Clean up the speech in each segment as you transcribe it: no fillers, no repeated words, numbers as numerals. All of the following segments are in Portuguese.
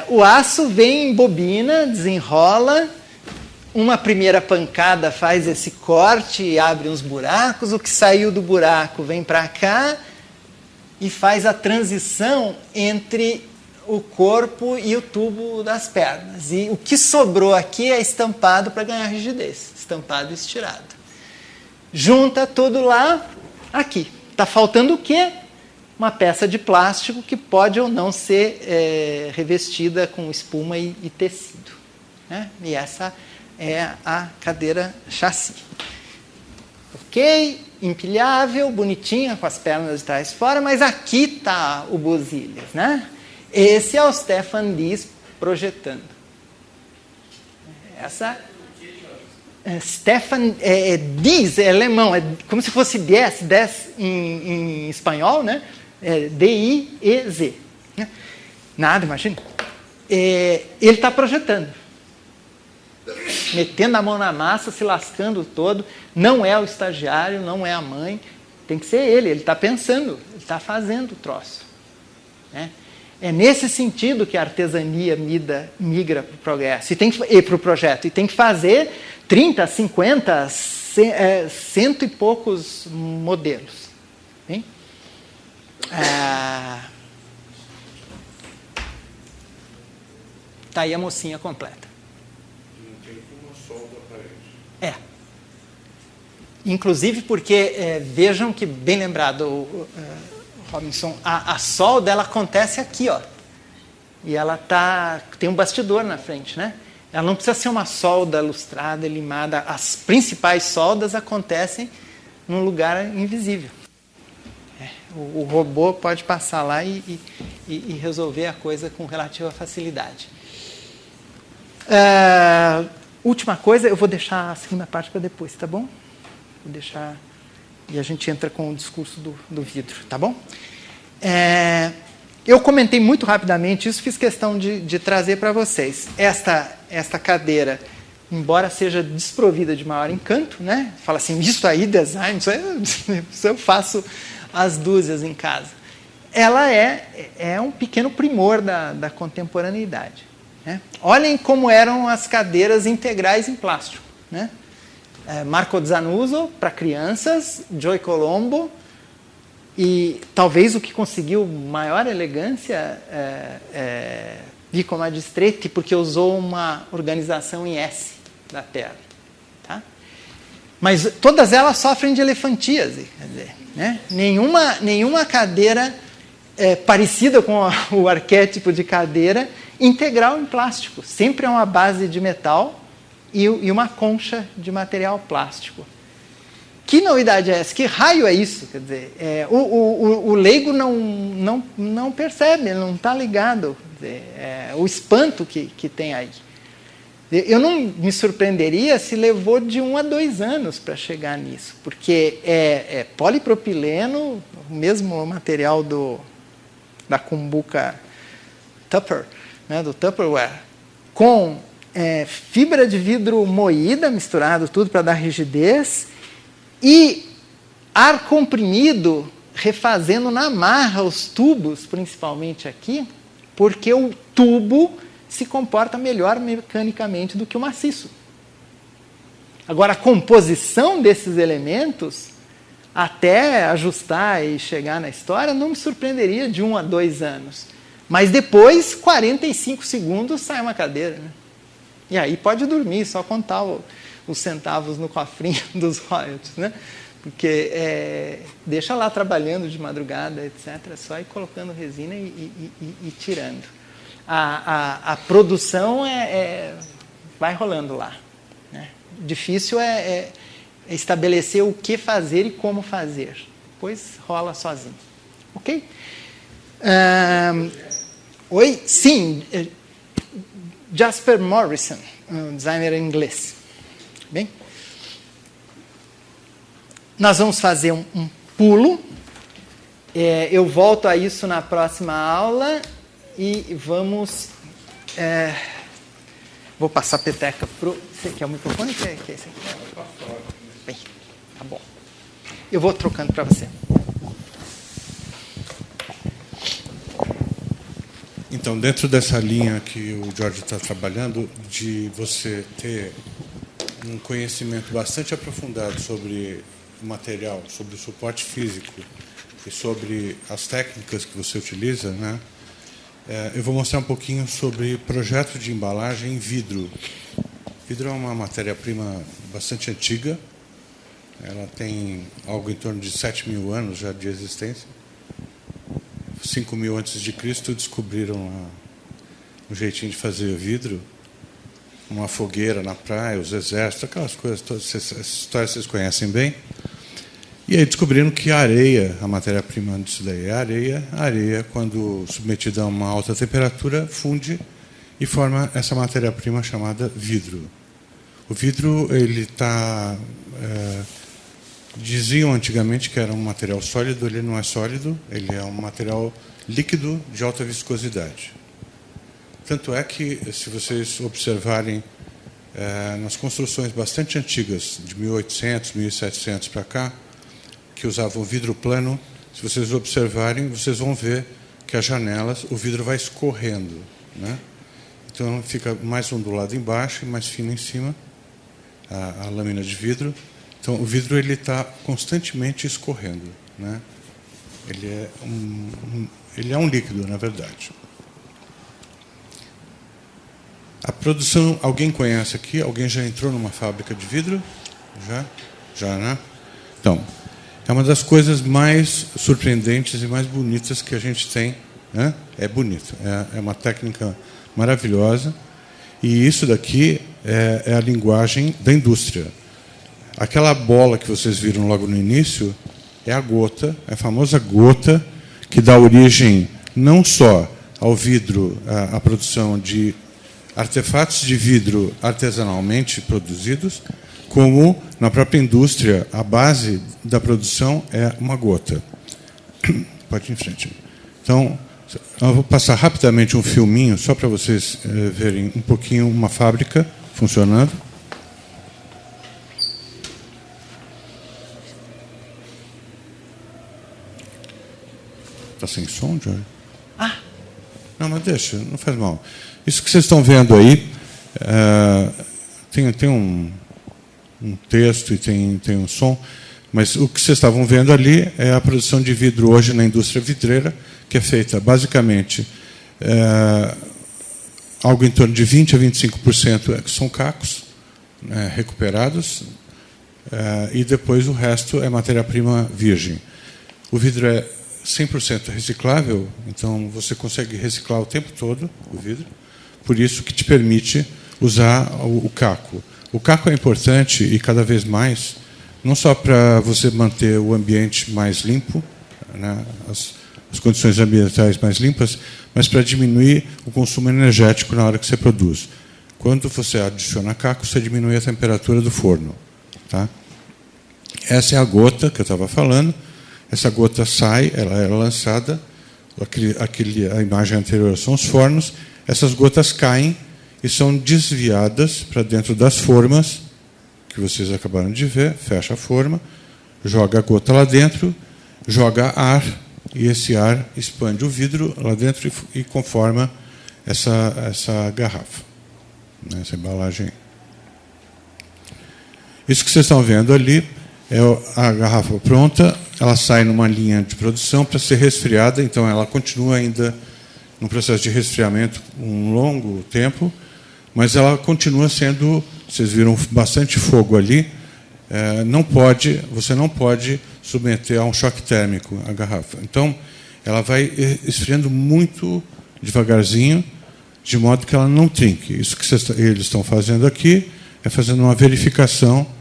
O aço vem em bobina, desenrola, uma primeira pancada faz esse corte e abre uns buracos, o que saiu do buraco vem para cá e faz a transição entre o corpo e o tubo das pernas. E o que sobrou aqui é estampado para ganhar rigidez, estampado e estirado. Junta tudo lá, aqui. Está faltando o quê? Uma peça de plástico que pode ou não ser revestida com espuma e tecido. Né? E essa é a cadeira chassi. Ok? Empilhável, bonitinha, com as pernas de trás fora, mas aqui está o Busilhas, né? Esse é o Stefan Dies projetando. Essa... Stefan Dies é alemão, é como se fosse 10 em espanhol, né? D-I-E-Z. Nada, imagina. Ele está projetando. Metendo a mão na massa, se lascando todo. Não é o estagiário, não é a mãe. Tem que ser ele está pensando, ele está fazendo o troço. Né? É nesse sentido que a artesania migra para o progresso e para o projeto. E tem que fazer 30, 50, 100 e poucos modelos. Hein? Tá aí a mocinha completa. Não tem uma solda aparente. Inclusive porque, vejam que, bem lembrado, Robinson, a solda ela acontece aqui, ó. E ela tem um bastidor na frente, né? Ela não precisa ser uma solda lustrada, limada. As principais soldas acontecem num lugar invisível. O robô pode passar lá e resolver a coisa com relativa facilidade. Última coisa, eu vou deixar a segunda parte para depois, tá bom? Vou deixar... E a gente entra com o discurso do vidro, tá bom? Eu comentei muito rapidamente isso, fiz questão de trazer para vocês. Esta cadeira, embora seja desprovida de maior encanto, né? Fala assim, isso aí, design, isso eu faço às dúzias em casa. Ela é um pequeno primor da contemporaneidade. Né? Olhem como eram as cadeiras integrais em plástico. Né? Marco Zanuzzo, para crianças, Joy Colombo, e talvez o que conseguiu maior elegância Vico Magistretti, porque usou uma organização em S da perna. Tá? Mas todas elas sofrem de elefantíase. Quer dizer, né? Nenhuma cadeira parecida com o arquétipo de cadeira integral em plástico. Sempre é uma base de metal e uma concha de material plástico. Que novidade é essa? Que raio é isso? Quer dizer, o leigo não percebe, ele não está ligado. Quer dizer, o espanto que tem aí. Eu não me surpreenderia se levou de 1 a 2 anos para chegar nisso, porque é polipropileno, o mesmo material da cumbuca Tupper, né, do Tupperware, com fibra de vidro moída, misturado tudo para dar rigidez, e ar comprimido, refazendo na marra os tubos, principalmente aqui, porque o tubo se comporta melhor mecanicamente do que o maciço. Agora, a composição desses elementos, até ajustar e chegar na história, não me surpreenderia de 1 a 2 anos. Mas depois, 45 segundos, sai uma cadeira. Né? E aí pode dormir, só contar os centavos no cofrinho dos royalties. Né? Porque deixa lá trabalhando de madrugada, etc. Só ir colocando resina e tirando. A produção vai rolando lá. Né? Difícil é estabelecer o que fazer e como fazer. Depois rola sozinho. Ok? Oi? Sim. Jasper Morrison, um designer inglês. Bem? Nós vamos fazer um pulo. Eu volto a isso na próxima aula. E vamos... vou passar a peteca para o... Você quer o microfone? Que é esse aqui? Bem, tá bom. Eu vou trocando para você. Então, Então, dentro dessa linha que o Jorge está trabalhando, de você ter um conhecimento bastante aprofundado sobre o material, sobre o suporte físico e sobre as técnicas que você utiliza, né? Eu vou mostrar um pouquinho sobre projeto de embalagem em vidro. Vidro é uma matéria-prima bastante antiga. Ela tem algo em torno de 7.000 anos já de existência. 5.000 antes de Cristo descobriram um jeitinho de fazer vidro, uma fogueira na praia, os exércitos, aquelas coisas, todas essas histórias vocês conhecem bem. E aí descobriram que a areia, a matéria-prima disso daí é a areia. A areia, quando submetida a uma alta temperatura, funde e forma essa matéria-prima chamada vidro. O vidro, ele está... diziam antigamente que era um material sólido, ele não é sólido, ele é um material líquido de alta viscosidade. Tanto é que, se vocês observarem nas construções bastante antigas, de 1800, 1700 para cá, que usavam vidro plano, se vocês observarem, vocês vão ver que as janelas, o vidro vai escorrendo, né? Então fica mais ondulado embaixo e mais fino em cima, a lâmina de vidro. Então o vidro ele está constantemente escorrendo, né? Ele é um líquido, na verdade. A produção, alguém conhece aqui? Alguém já entrou numa fábrica de vidro? Já, né? Então, é uma das coisas mais surpreendentes e mais bonitas que a gente tem, né? É bonito, é uma técnica maravilhosa. E isso daqui é a linguagem da indústria. Aquela bola que vocês viram logo no início é a gota, é a famosa gota que dá origem não só ao vidro, à produção de artefatos de vidro artesanalmente produzidos, como na própria indústria, a base da produção é uma gota. Pode ir em frente. Então, eu vou passar rapidamente um filminho, só para vocês verem um pouquinho uma fábrica funcionando. Está sem som, Jorge? Não, mas deixa, não faz mal. Isso que vocês estão vendo aí, tem um texto e tem um som, mas o que vocês estavam vendo ali é a produção de vidro hoje na indústria vidreira, que é feita basicamente algo em torno de 20% a 25% que são cacos recuperados, e depois o resto é matéria-prima virgem. O vidro é 100% reciclável, então você consegue reciclar o tempo todo o vidro, por isso que te permite usar o caco. O caco é importante e cada vez mais, não só para você manter o ambiente mais limpo, né, as condições ambientais mais limpas, mas para diminuir o consumo energético na hora que você produz. Quando você adiciona caco, você diminui a temperatura do forno. Tá? Essa é a gota que eu estava falando. Essa gota sai, ela é lançada, a imagem anterior são os fornos, essas gotas caem e são desviadas para dentro das formas, que vocês acabaram de ver, fecha a forma, joga a gota lá dentro, joga ar, e esse ar expande o vidro lá dentro e conforma essa garrafa, essa embalagem. Isso que vocês estão vendo ali é a garrafa pronta, ela sai numa linha de produção para ser resfriada, então ela continua ainda no processo de resfriamento um longo tempo, mas ela continua sendo, vocês viram bastante fogo ali, você não pode submeter a um choque térmico a garrafa. Então, ela vai esfriando muito devagarzinho, de modo que ela não trinque. Isso que eles estão fazendo aqui é fazendo uma verificação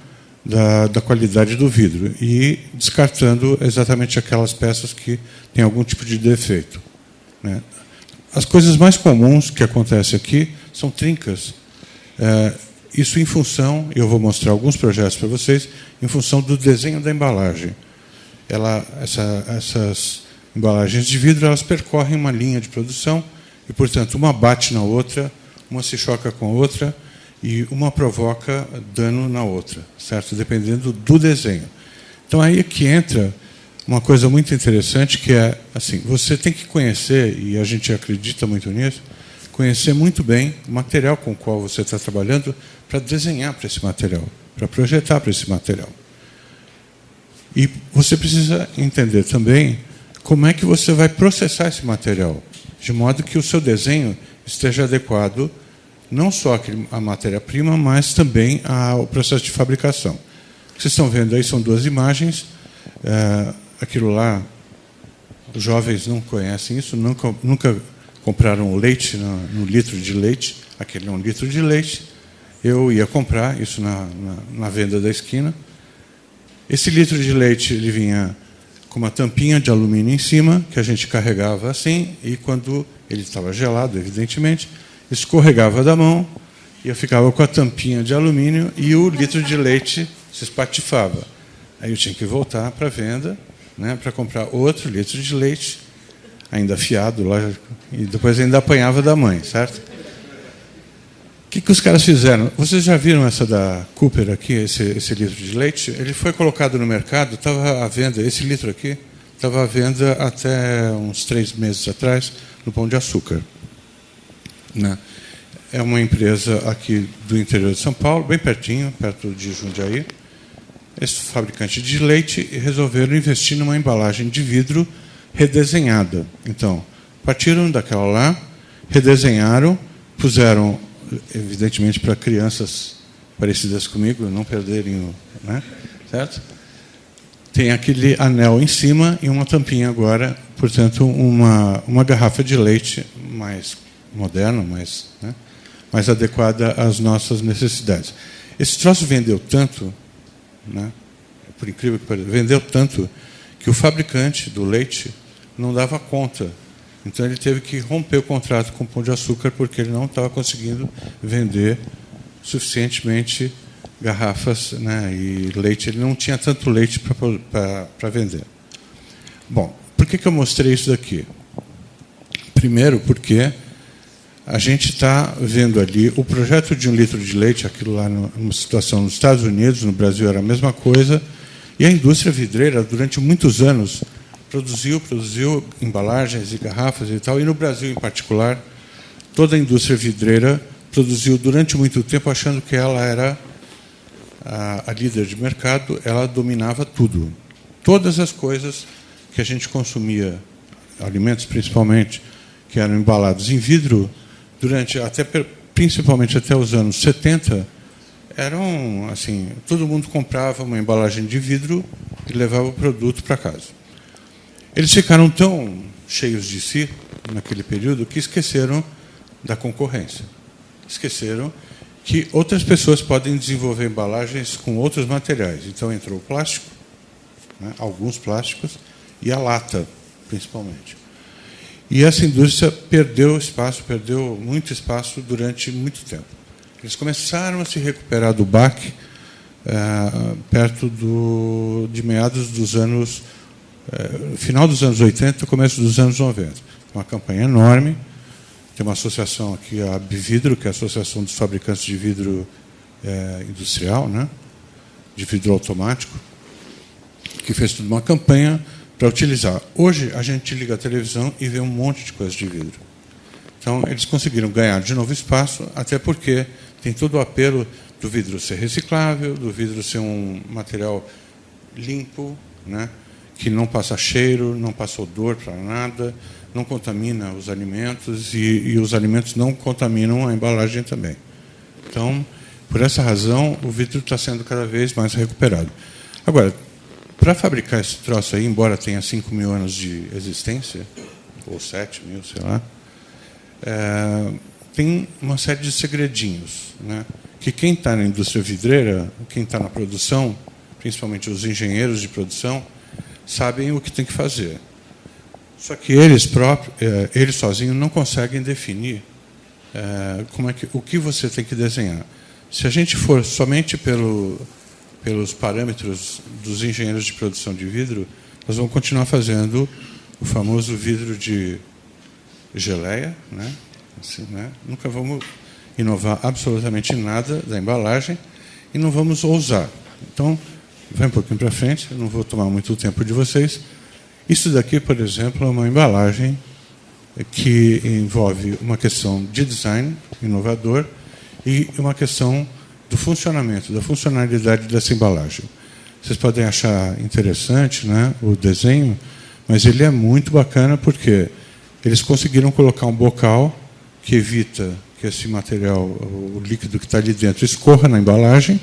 da qualidade do vidro e descartando exatamente aquelas peças que têm algum tipo de defeito. Né? As coisas mais comuns que acontecem aqui são trincas. Isso em função, eu vou mostrar alguns projetos para vocês, em função do desenho da embalagem. Essas embalagens de vidro, elas percorrem uma linha de produção e, portanto, uma bate na outra, uma se choca com a outra e uma provoca dano na outra, certo? Dependendo do desenho. Então, aí é que entra uma coisa muito interessante, que é assim, você tem que conhecer, e a gente acredita muito nisso, conhecer muito bem o material com o qual você está trabalhando para desenhar para esse material, para projetar para esse material. E você precisa entender também como é que você vai processar esse material, de modo que o seu desenho esteja adequado não só à matéria-prima, mas também ao processo de fabricação. O que vocês estão vendo aí são duas imagens. Aquilo lá, os jovens não conhecem isso, nunca compraram leite no litro de leite. Aquele é um litro de leite. Eu ia comprar isso na venda da esquina. Esse litro de leite ele vinha com uma tampinha de alumínio em cima, que a gente carregava assim, e quando ele estava gelado, evidentemente, escorregava da mão, e eu ficava com a tampinha de alumínio e o litro de leite se espatifava. Aí eu tinha que voltar para a venda, né, para comprar outro litro de leite, ainda afiado, lógico, e depois ainda apanhava da mãe, certo? O que os caras fizeram? Vocês já viram essa da Cooper aqui, esse litro de leite? Ele foi colocado no mercado, estava à venda, esse litro aqui, estava à venda até uns 3 meses atrás, no Pão de Açúcar. Né? É uma empresa aqui do interior de São Paulo, bem pertinho, perto de Jundiaí. Esse fabricante de leite resolveram investir numa embalagem de vidro redesenhada. Então, partiram daquela lá, redesenharam, puseram, evidentemente, para crianças parecidas comigo, não perderem né? Certo? Tem aquele anel em cima e uma tampinha agora, portanto, uma garrafa de leite mais moderna, mais adequada às nossas necessidades. Esse troço vendeu tanto, né, por incrível que pareça, vendeu tanto que o fabricante do leite não dava conta. Então ele teve que romper o contrato com o Pão de Açúcar porque ele não estava conseguindo vender suficientemente garrafas, né, e leite. Ele não tinha tanto leite para vender. Bom, por que eu mostrei isso daqui? Primeiro, porque a gente está vendo ali o projeto de 1 litro de leite, aquilo lá numa situação nos Estados Unidos, no Brasil era a mesma coisa, e a indústria vidreira, durante muitos anos, produziu embalagens e garrafas e tal, e no Brasil, em particular, toda a indústria vidreira produziu durante muito tempo, achando que ela era a líder de mercado, ela dominava tudo. Todas as coisas que a gente consumia, alimentos principalmente, que eram embalados em vidro, principalmente até os anos 70, eram assim, todo mundo comprava uma embalagem de vidro e levava o produto para casa. Eles ficaram tão cheios de si naquele período que esqueceram da concorrência. Esqueceram que outras pessoas podem desenvolver embalagens com outros materiais. Então entrou o plástico, né, alguns plásticos, e a lata, principalmente. E essa indústria perdeu muito espaço durante muito tempo. Eles começaram a se recuperar do baque perto de meados dos anos, final dos anos 80, começo dos anos 90. Uma campanha enorme. Tem uma associação aqui, a Bividro, que é a Associação dos Fabricantes de Vidro Industrial, né, de vidro automático, que fez toda uma campanha para utilizar. Hoje, a gente liga a televisão e vê um monte de coisa de vidro. Então, eles conseguiram ganhar de novo espaço, até porque tem todo o apelo do vidro ser reciclável, do vidro ser um material limpo, né, que não passa cheiro, não passa odor para nada, não contamina os alimentos e os alimentos não contaminam a embalagem também. Então, por essa razão, o vidro está sendo cada vez mais recuperado. Agora, para fabricar esse troço aí, embora tenha 5.000 anos de existência, ou 7.000, sei lá, tem uma série de segredinhos, né, que quem está na indústria vidreira, quem está na produção, principalmente os engenheiros de produção, sabem o que tem que fazer. Só que eles sozinhos não conseguem definir o que você tem que desenhar. Se a gente for somente pelos parâmetros dos engenheiros de produção de vidro, nós vamos continuar fazendo o famoso vidro de geleia, né? Assim, né? Nunca vamos inovar absolutamente nada da embalagem e não vamos ousar. Então, vai um pouquinho para frente, eu não vou tomar muito tempo de vocês. Isso daqui, por exemplo, é uma embalagem que envolve uma questão de design inovador e uma questão do funcionamento, da funcionalidade dessa embalagem. Vocês podem achar interessante, né, o desenho, mas ele é muito bacana porque eles conseguiram colocar um bocal que evita que esse material, o líquido que está ali dentro, escorra na embalagem.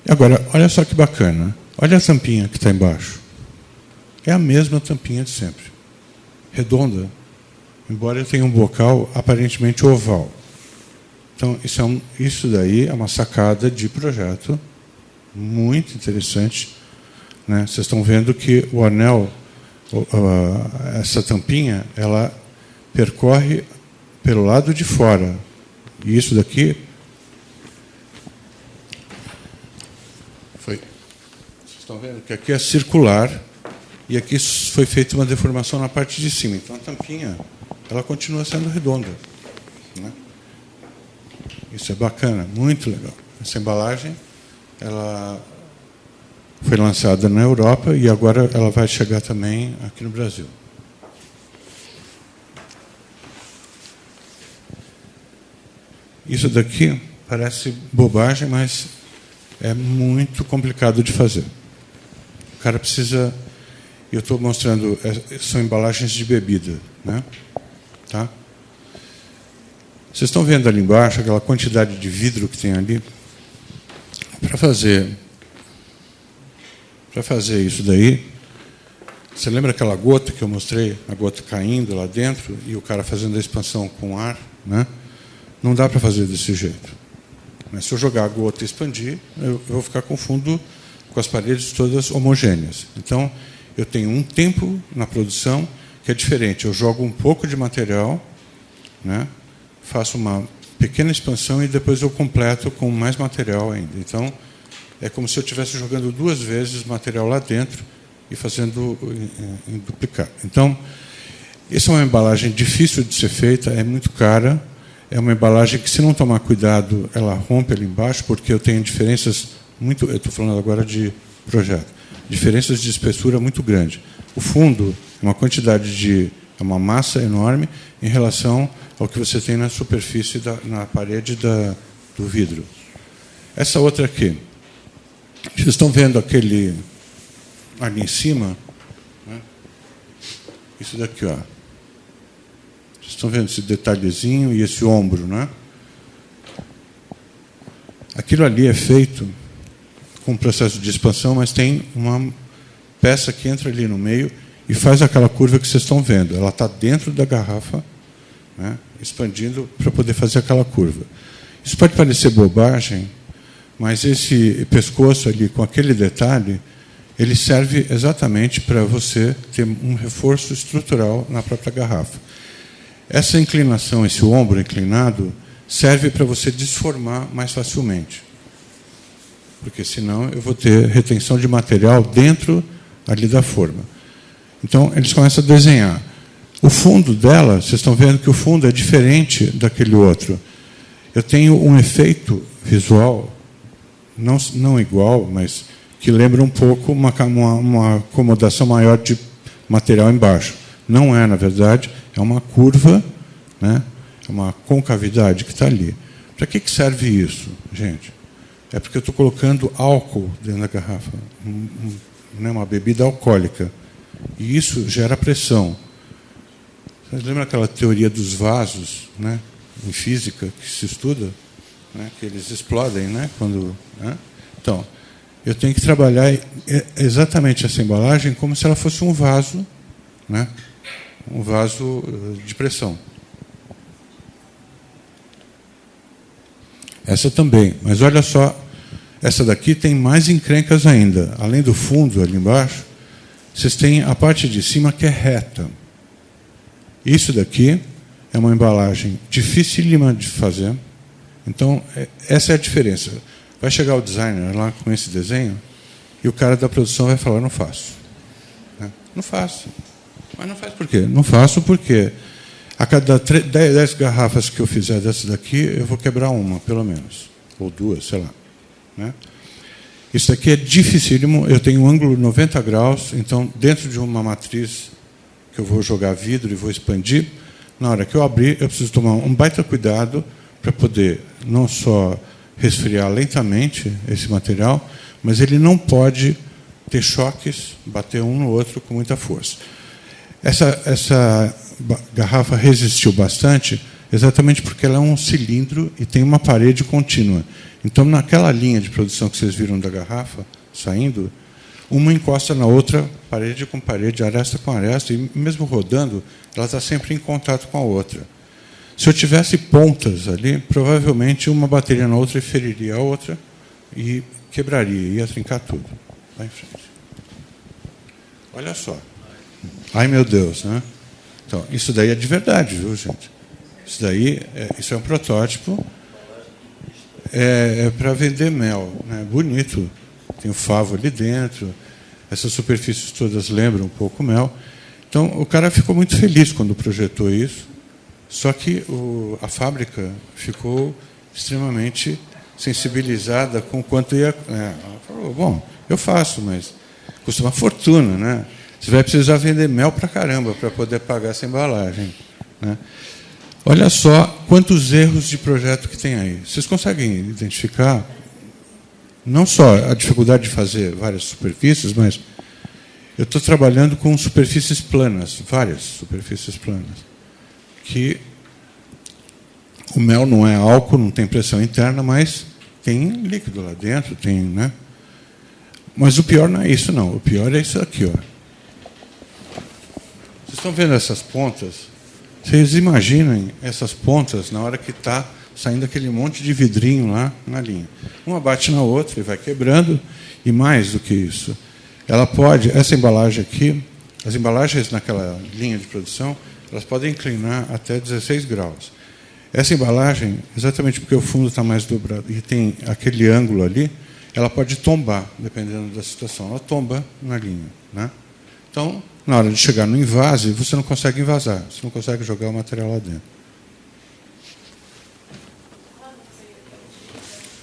Agora, olha só que bacana. Olha a tampinha que está embaixo. É a mesma tampinha de sempre. Redonda. Embora eu tenha um bocal aparentemente oval. Então, isso daí é uma sacada de projeto muito interessante. Né? Vocês estão vendo que o anel, essa tampinha, ela percorre pelo lado de fora. E isso daqui foi... Vocês estão vendo que aqui é circular e aqui foi feita uma deformação na parte de cima. Então, a tampinha, ela continua sendo redonda. Né? Isso é bacana, muito legal. Essa embalagem, ela foi lançada na Europa e agora ela vai chegar também aqui no Brasil. Isso daqui parece bobagem, mas é muito complicado de fazer. O cara precisa... Eu estou mostrando, são embalagens de bebida. Né? Tá? Vocês estão vendo ali embaixo aquela quantidade de vidro que tem ali? Para fazer isso daí, você lembra aquela gota que eu mostrei? A gota caindo lá dentro e o cara fazendo a expansão com ar? Né? Não dá para fazer desse jeito. Mas se eu jogar a gota e expandir, eu vou ficar com o fundo, com as paredes todas homogêneas. Então, eu tenho um tempo na produção que é diferente. Eu jogo um pouco de material, né? Faço uma pequena expansão e depois eu completo com mais material ainda. Então, é como se eu estivesse jogando 2 vezes material lá dentro e fazendo em duplicar. Então, essa é uma embalagem difícil de ser feita, é muito cara. É uma embalagem que, se não tomar cuidado, ela rompe ali embaixo, porque eu tenho diferenças muito... Eu estou falando agora de projeto. Diferenças de espessura muito grande. O fundo é uma quantidade de... É uma massa enorme em relação ao que você tem na superfície, na parede do vidro. Essa outra aqui. Vocês estão vendo aquele... Ali em cima? Né? Isso daqui, ó. Vocês estão vendo esse detalhezinho e esse ombro, né? Aquilo ali é feito com um processo de expansão, mas tem uma peça que entra ali no meio e faz aquela curva que vocês estão vendo. Ela está dentro da garrafa, né, expandindo para poder fazer aquela curva. Isso pode parecer bobagem, mas esse pescoço ali, com aquele detalhe, ele serve exatamente para você ter um reforço estrutural na própria garrafa. Essa inclinação, esse ombro inclinado, serve para você desformar mais facilmente. Porque, senão, eu vou ter retenção de material dentro ali da forma. Então, eles começam a desenhar. O fundo dela, vocês estão vendo que o fundo é diferente daquele outro. Eu tenho um efeito visual, não igual, mas que lembra um pouco uma acomodação maior de material embaixo. Não é, na verdade, é uma curva, né? É uma concavidade que está ali. Para que serve isso, gente? É porque eu estou colocando álcool dentro da garrafa, uma bebida alcoólica. E isso gera pressão. Vocês lembram aquela teoria dos vasos, né, em física, que se estuda? Né, que eles explodem, né, quando... Né? Então, eu tenho que trabalhar exatamente essa embalagem como se ela fosse um vaso, né, um vaso de pressão. Essa também. Mas olha só, essa daqui tem mais encrencas ainda. Além do fundo ali embaixo, vocês têm a parte de cima que é reta. Isso daqui é uma embalagem dificílima de fazer. Então, essa é a diferença. Vai chegar o designer lá com esse desenho e o cara da produção vai falar, não faço. Não faço. Mas não faz por quê? Não faço porque a cada 10 garrafas que eu fizer dessa daqui, eu vou quebrar uma, pelo menos. Ou 2, sei lá. Né? Isso daqui é dificílimo. Eu tenho um ângulo 90 graus, então, dentro de uma matriz que eu vou jogar vidro e vou expandir, na hora que eu abrir, eu preciso tomar um baita cuidado para poder não só resfriar lentamente esse material, mas ele não pode ter choques, bater um no outro com muita força. Essa garrafa resistiu bastante, exatamente porque ela é um cilindro e tem uma parede contínua. Então, naquela linha de produção que vocês viram da garrafa saindo, uma encosta na outra, parede com parede, aresta com aresta, e mesmo rodando, ela está sempre em contato com a outra. Se eu tivesse pontas ali, provavelmente uma bateria na outra e feriria a outra e quebraria, ia trincar tudo. Vai em frente. Olha só. Ai, meu Deus, né? Então, isso daí é de verdade, viu, gente? Isso é um protótipo. É para vender mel, né? Bonito. Tem o favo ali dentro. Essas superfícies todas lembram um pouco mel. Então, o cara ficou muito feliz quando projetou isso. Só que a fábrica ficou extremamente sensibilizada com o quanto ia... ela falou, bom, eu faço, mas custa uma fortuna, né? Você vai precisar vender mel para caramba para poder pagar essa embalagem, né? Olha só quantos erros de projeto que tem aí. Vocês conseguem identificar não só a dificuldade de fazer várias superfícies, mas eu estou trabalhando com superfícies planas, várias superfícies planas, que o mel não é álcool, não tem pressão interna, mas tem líquido lá dentro, tem, né? Mas o pior não é isso, não. O pior é isso aqui, ó. Vocês estão vendo essas pontas? Vocês imaginem essas pontas na hora que está saindo aquele monte de vidrinho lá na linha. Uma bate na outra e vai quebrando, e mais do que isso, ela pode, essa embalagem aqui, as embalagens naquela linha de produção, elas podem inclinar até 16 graus. Essa embalagem, exatamente porque o fundo está mais dobrado e tem aquele ângulo ali, ela pode tombar, dependendo da situação. Ela tomba na linha, né? Então, na hora de chegar no invase, você não consegue invasar, você não consegue jogar o material lá dentro.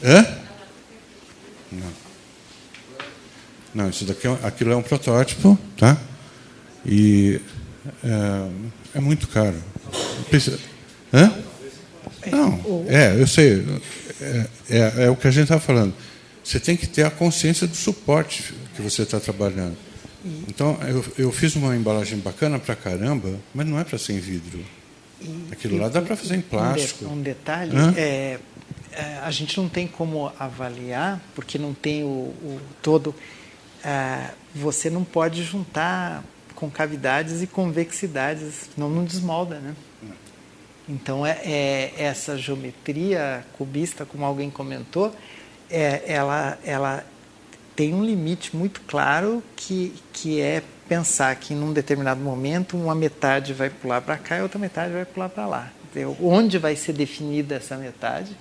Hã? Não. Não, isso daqui aquilo é um protótipo, tá? E é muito caro. Hã? Não, eu sei. É o que a gente está falando. Você tem que ter a consciência do suporte que você está trabalhando. Então, eu fiz uma embalagem bacana pra caramba, mas não é para ser em vidro. Aquilo lá dá para fazer em plástico. Um detalhe, a gente não tem como avaliar, porque não tem o todo. Você não pode juntar concavidades e convexidades, senão não desmolda, né? Então, essa geometria cubista, como alguém comentou, ela tem um limite muito claro que é pensar que, num determinado momento, uma metade vai pular para cá e a outra metade vai pular para lá. Então, onde vai ser definida essa metade,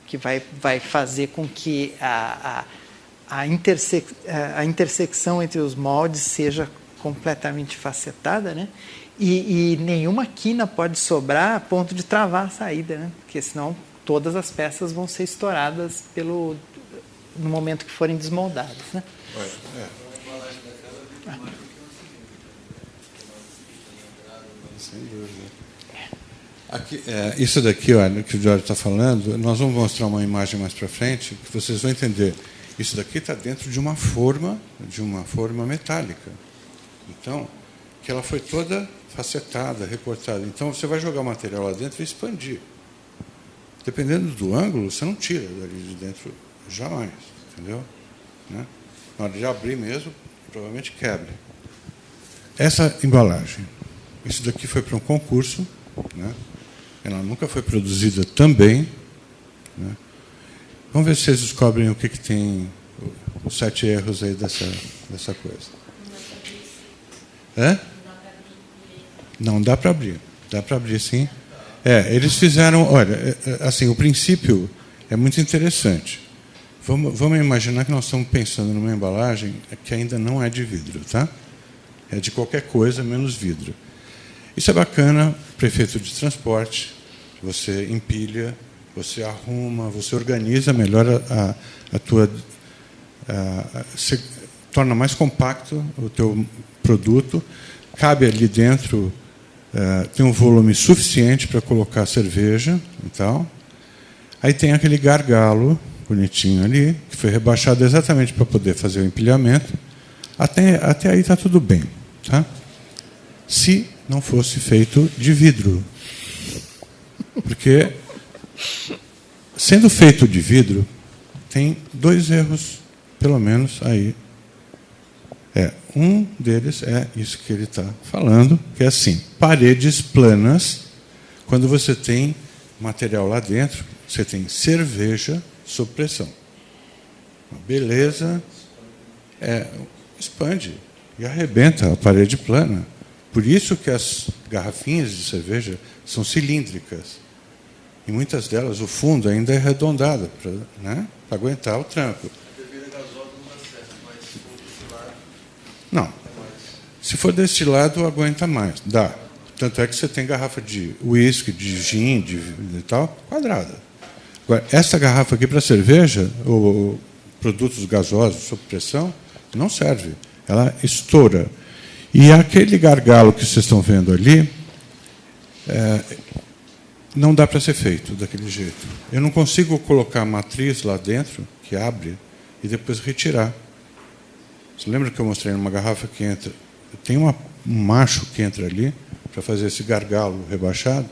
que vai fazer com que a intersecção entre os moldes seja completamente facetada, né? E nenhuma quina pode sobrar a ponto de travar a saída, né? Porque senão todas as peças vão ser estouradas no momento que forem desmoldadas, né? Sem dúvida. Aqui, isso daqui, olha, que o Jorge está falando, nós vamos mostrar uma imagem mais para frente, que vocês vão entender. Isso daqui está dentro de uma forma metálica. Então, que ela foi toda facetada, recortada. Então, você vai jogar o material lá dentro e expandir. Dependendo do ângulo, você não tira dali de dentro jamais, entendeu? Né? Na hora de abrir mesmo, provavelmente quebra. Essa embalagem, isso daqui foi para um concurso, né? Ela nunca foi produzida também, né? Vamos ver se vocês descobrem o que tem, os 7 erros aí dessa coisa. Não dá para abrir. Dá para abrir, sim. Eles fizeram... Olha, assim, o princípio é muito interessante. Vamos imaginar que nós estamos pensando numa embalagem que ainda não é de vidro, tá? É de qualquer coisa, menos vidro. Isso é bacana para efeito de transporte. Você empilha você arruma, você organiza melhor a tua... Você torna mais compacto o teu produto, cabe ali dentro, tem um volume suficiente para colocar cerveja e tal. Aí tem aquele gargalo bonitinho ali, que foi rebaixado exatamente para poder fazer o empilhamento. Até aí está tudo bem. Tá? Se não fosse feito de vidro. Porque, sendo feito de vidro, tem 2 erros, pelo menos, aí. Um deles é isso que ele está falando, que é assim, paredes planas, quando você tem material lá dentro, você tem cerveja sob pressão. Beleza, expande e arrebenta a parede plana. Por isso que as garrafinhas de cerveja são cilíndricas. E muitas delas, o fundo ainda é arredondado, para aguentar o tranco. Não. Se for destilado, aguenta mais. Dá. Tanto é que você tem garrafa de uísque, de gin, de tal, quadrada. Agora, essa garrafa aqui para cerveja, ou produtos gasosos sob pressão, não serve. Ela estoura. E aquele gargalo que vocês estão vendo ali, não dá para ser feito daquele jeito. Eu não consigo colocar a matriz lá dentro, que abre, e depois retirar. Você lembra que eu mostrei numa garrafa que entra? Tem um macho que entra ali para fazer esse gargalo rebaixado,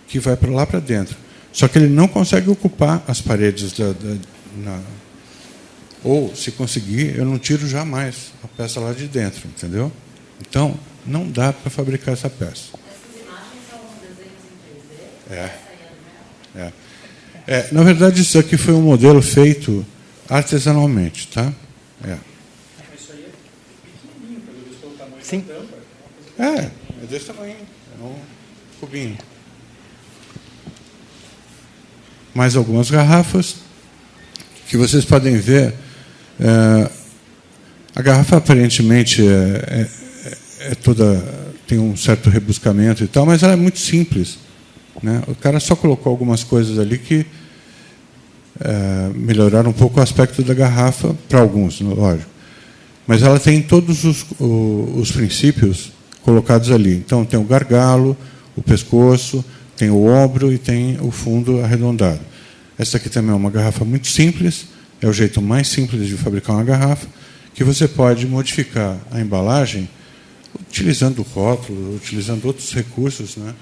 que vai para lá para dentro. Só que ele não consegue ocupar as paredes ou, se conseguir, eu não tiro jamais a peça lá de dentro, entendeu? Então, não dá para fabricar essa peça. Essas imagens são desenhos em 3D? Na verdade, isso aqui foi um modelo feito artesanalmente, tá? Isso aí é pequenininho, pelo visto, o tamanho Sim. da tampa. É desse tamanho, é um cubinho. Mais algumas garrafas que vocês podem ver. A garrafa aparentemente tem um certo rebuscamento e tal, mas ela é muito simples, né? O cara só colocou algumas coisas ali que melhoraram um pouco o aspecto da garrafa para alguns, lógico. Mas ela tem todos os princípios colocados ali. Então tem o gargalo, o pescoço, tem o ombro e tem o fundo arredondado. Essa aqui também é uma garrafa muito simples, é o jeito mais simples de fabricar uma garrafa, que você pode modificar a embalagem utilizando o rótulo, utilizando outros recursos, né,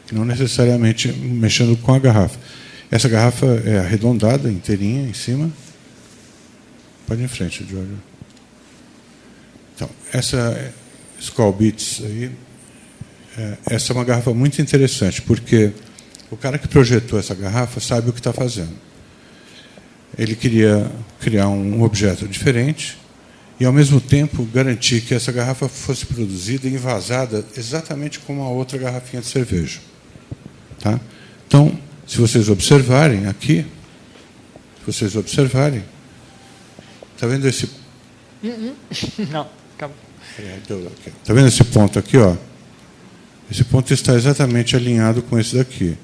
que não necessariamente mexendo com a garrafa. Essa garrafa é arredondada, inteirinha, em cima. Pode ir em frente, Giorgio. Então, essa Skol Beats aí, essa é uma garrafa muito interessante, porque o cara que projetou essa garrafa sabe o que está fazendo. Ele queria criar um objeto diferente e, ao mesmo tempo, garantir que essa garrafa fosse produzida e envasada exatamente como a outra garrafinha de cerveja. Tá? Então, se vocês observarem aqui, está vendo esse... Não, calma. Está vendo esse ponto aqui? Ó? Esse ponto está exatamente alinhado com esse daqui.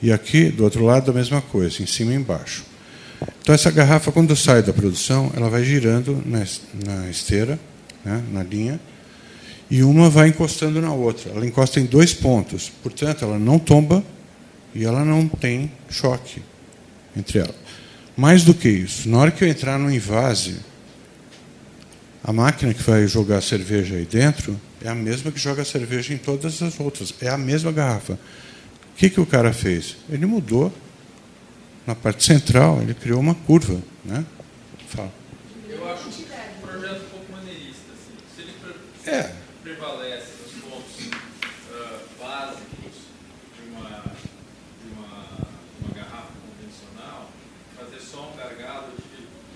E aqui, do outro lado, a mesma coisa, em cima e embaixo. Então, essa garrafa, quando sai da produção, ela vai girando na esteira, né, na linha, e uma vai encostando na outra. Ela encosta em 2 pontos. Portanto, ela não tomba e ela não tem choque entre elas. Mais do que isso, na hora que eu entrar no envase, a máquina que vai jogar a cerveja aí dentro é a mesma que joga a cerveja em todas as outras. É a mesma garrafa. O que o cara fez? Ele mudou. Na parte central, ele criou uma curva. Né? Fala. Eu acho um projeto um pouco maneirista. Assim. Se ele prevalece nos pontos básicos de uma garrafa convencional, fazer só um gargalo,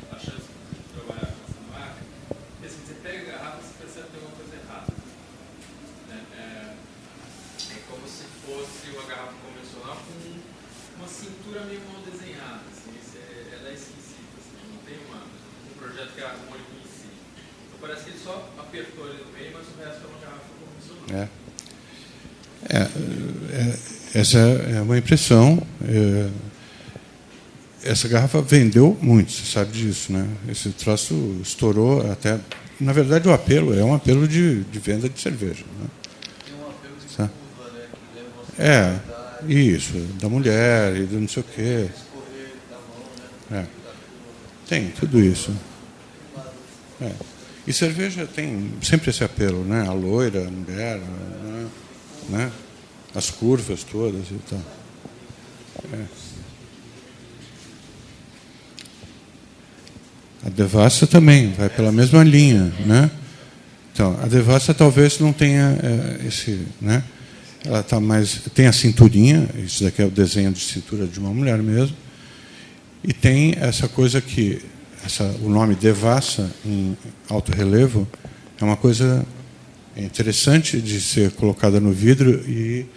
a chance de trabalhar com essa máquina, porque assim, você pega a garrafa e você percebe que tem alguma coisa errada. É como se fosse uma garrafa convencional com uma cintura meio mal desenhada. Assim, ela é esquisita, assim, não tem um projeto que é harmônico em si. Então parece que ele só apertou ali no meio, mas o resto é uma garrafa convencional. Essa é uma impressão. essa garrafa vendeu muito, você sabe disso, né? Esse troço estourou até... Na verdade, o apelo é um apelo de venda de cerveja. Né? Tem um apelo de curva, né? Que leva você Isso, da mulher e do não sei o quê. escorrer da mão, né? Tem tudo isso. E cerveja tem sempre esse apelo, né? A loira, a mulher, né? As curvas todas e tal. A Devassa também vai pela mesma linha, né? Então, a Devassa talvez não tenha esse, né? Ela tá mais, tem a cinturinha, isso daqui é o desenho de cintura de uma mulher mesmo, e tem essa coisa que o nome Devassa em alto relevo é uma coisa interessante de ser colocada no vidro e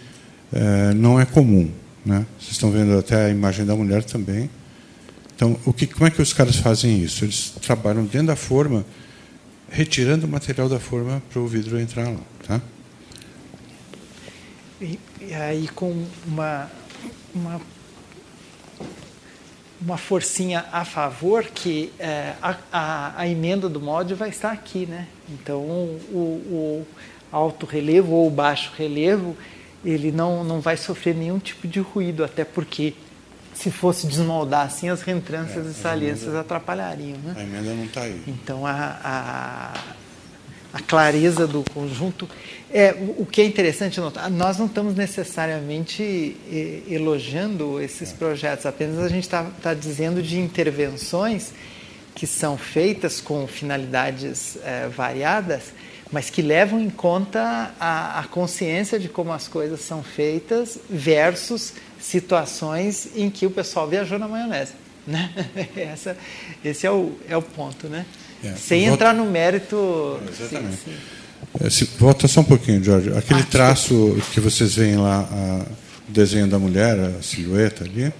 não é comum, né? Vocês estão vendo até a imagem da mulher também. Então, como é que os caras fazem isso? Eles trabalham dentro da forma, retirando o material da forma para o vidro entrar lá. Tá? E aí, com uma forcinha a favor, que a emenda do molde vai estar aqui, né? Então, o alto relevo ou o baixo relevo, ele não vai sofrer nenhum tipo de ruído, até porque se fosse desmoldar assim, as reentrâncias e saliências atrapalhariam. Né? A emenda não está aí. Então, a clareza do conjunto... o que é interessante notar, nós não estamos necessariamente elogiando esses projetos, apenas a gente está dizendo de intervenções que são feitas com finalidades variadas, mas que levam em conta a consciência de como as coisas são feitas versus situações em que o pessoal viajou na maionese. Né? Esse é o ponto. Né? Sem entrar no mérito... Exatamente. Sim. Volta só um pouquinho, Jorge. Aquele traço que vocês veem lá, o desenho da mulher, a silhueta ali,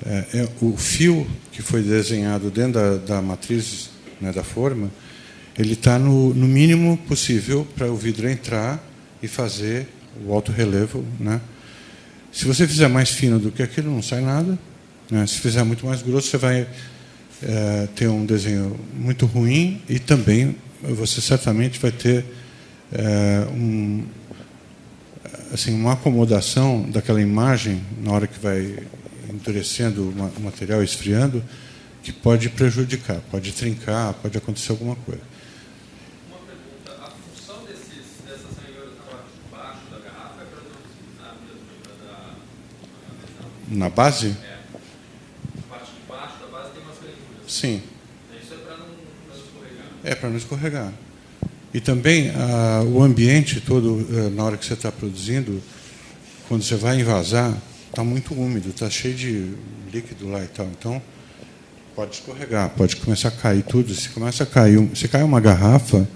é o fio que foi desenhado dentro da matriz, né, da forma, ele está no mínimo possível para o vidro entrar e fazer o alto relevo. Né? Se você fizer mais fino do que aquilo, não sai nada. Né? Se fizer muito mais grosso, você vai ter um desenho muito ruim e também você certamente vai ter uma acomodação daquela imagem na hora que vai endurecendo o material, esfriando, que pode prejudicar, pode trincar, pode acontecer alguma coisa. Uma pergunta, a função dessas ranhuras na parte de baixo da garrafa é para não desfinar mesmo Na base? A parte de baixo da base tem umas ranhuras. Sim. Isso é para não escorregar. É para não escorregar. E também o ambiente todo, na hora que você está produzindo, quando você vai envasar, está muito úmido, está cheio de líquido lá e tal. Então, pode escorregar, pode começar a cair tudo. Se começa a cair, se cai uma garrafa,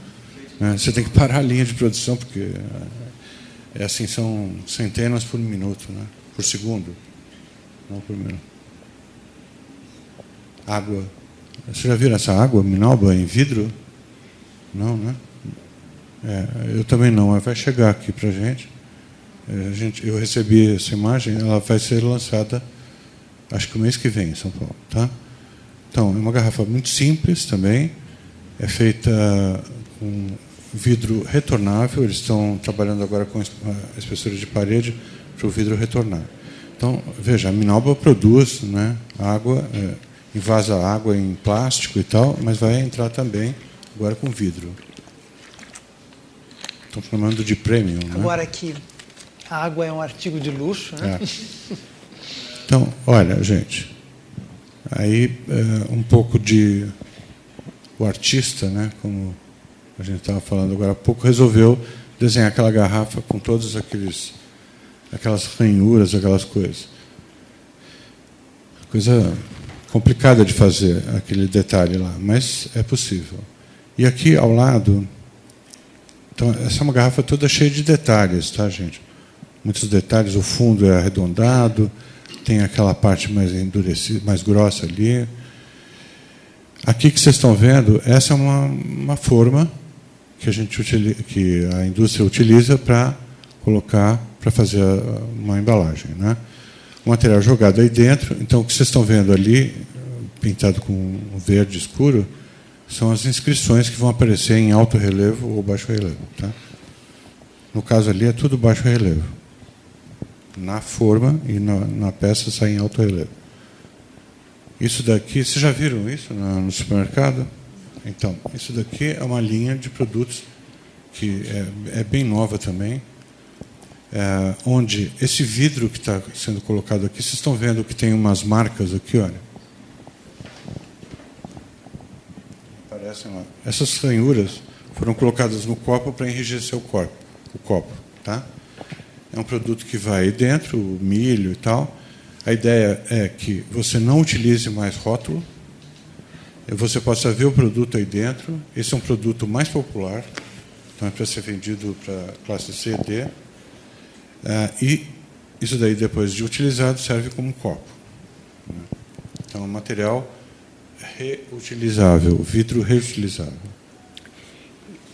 né, você tem que parar a linha de produção, porque assim, são centenas por minuto, né, por segundo, não por minuto. Água. Você já viram essa água Minalba em vidro? Não, né? Eu também não, mas vai chegar aqui para a gente. Eu recebi essa imagem, ela vai ser lançada, acho que o mês que vem, em São Paulo. Tá? Então, é uma garrafa muito simples também, é feita com vidro retornável, eles estão trabalhando agora com espessura de parede para o vidro retornar. Então, veja, a Minalba produz, né, água, invasa água em plástico e tal, mas vai entrar também agora com vidro. Estão chamando de premium. Agora né? que a água é um artigo de luxo, né? Então, olha, gente, aí um pouco de... O artista, né, como a gente estava falando agora há pouco, resolveu desenhar aquela garrafa com todas aquelas ranhuras, aquelas coisas. Coisa complicada de fazer, aquele detalhe lá, mas é possível. E aqui ao lado... Então, essa é uma garrafa toda cheia de detalhes, tá, gente? Muitos detalhes, o fundo é arredondado, tem aquela parte mais endurecida, mais grossa ali. Aqui que vocês estão vendo, essa é uma forma que que a indústria utiliza para colocar, para fazer uma embalagem, né? o material jogado aí dentro. Então, o que vocês estão vendo ali, pintado com um verde escuro, são as inscrições que vão aparecer em alto relevo ou baixo relevo. Tá? No caso ali, é tudo baixo relevo. Na forma e na peça sai em alto relevo. Isso daqui, vocês já viram isso no supermercado? Então, isso daqui é uma linha de produtos que é bem nova também, onde esse vidro que está sendo colocado aqui, vocês estão vendo que tem umas marcas aqui, olha. Parecem lá. Essas ranhuras foram colocadas no copo para enrijecer o copo. Tá? É um produto que vai aí dentro, o milho e tal. A ideia é que você não utilize mais rótulo, você possa ver o produto aí dentro. Esse é um produto mais popular, então é para ser vendido para classe C e D. E isso daí, depois de utilizado, serve como copo. Então, é um material reutilizável, vidro reutilizável.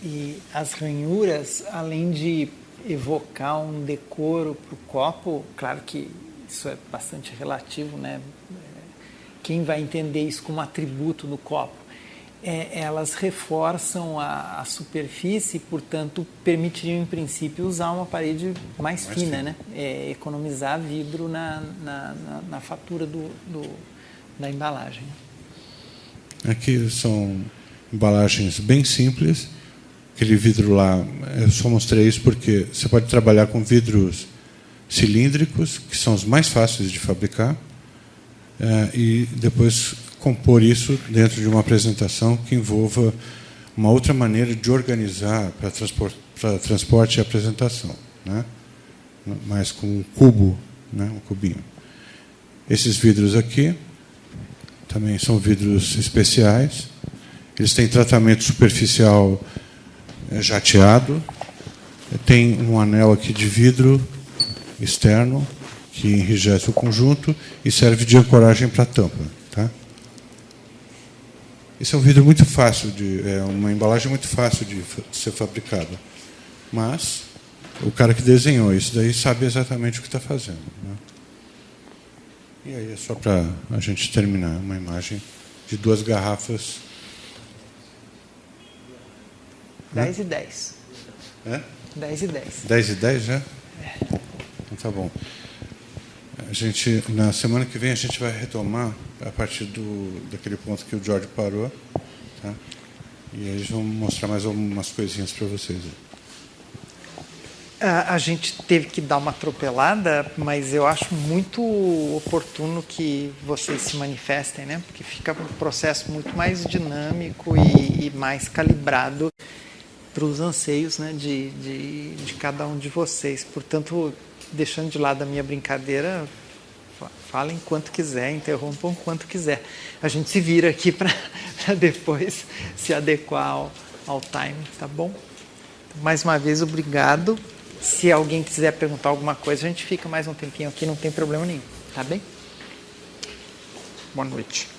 E as ranhuras, além de evocar um decoro para o copo, claro que isso é bastante relativo, né? Quem vai entender isso como atributo do copo? Elas reforçam a superfície, portanto, permitiriam, em princípio, usar uma parede mais fina, né? Economizar vidro na fatura da embalagem. Aqui são embalagens bem simples. Aquele vidro lá, eu só mostrei isso porque você pode trabalhar com vidros cilíndricos, que são os mais fáceis de fabricar, e depois compor isso dentro de uma apresentação que envolva uma outra maneira de organizar para transporte e apresentação, né? Mas com um cubo, né? Um cubinho. Esses vidros aqui também são vidros especiais. Eles têm tratamento superficial jateado. Tem um anel aqui de vidro externo que enrijece o conjunto e serve de ancoragem para a tampa. Tá? Esse é um vidro muito fácil, uma embalagem muito fácil de ser fabricada. Mas o cara que desenhou isso daí sabe exatamente o que está fazendo. Né? E aí é só para a gente terminar uma imagem de 2 garrafas. 10 e 10. 10 e 10. 10 e 10 já? Então tá bom. Na semana que vem a gente vai retomar a partir daquele ponto que o Jorge parou. Tá? E aí vamos mostrar mais algumas coisinhas para vocês. A gente teve que dar uma atropelada, mas eu acho muito oportuno que vocês se manifestem, né? Porque fica um processo muito mais dinâmico e mais calibrado para os anseios, né, de cada um de vocês. Portanto, deixando de lado a minha brincadeira, falem quanto quiser, interrompam quanto quiser. A gente se vira aqui para depois se adequar ao time, tá bom? Mais uma vez, obrigado. Se alguém quiser perguntar alguma coisa, a gente fica mais um tempinho aqui, não tem problema nenhum, tá bem? Boa noite.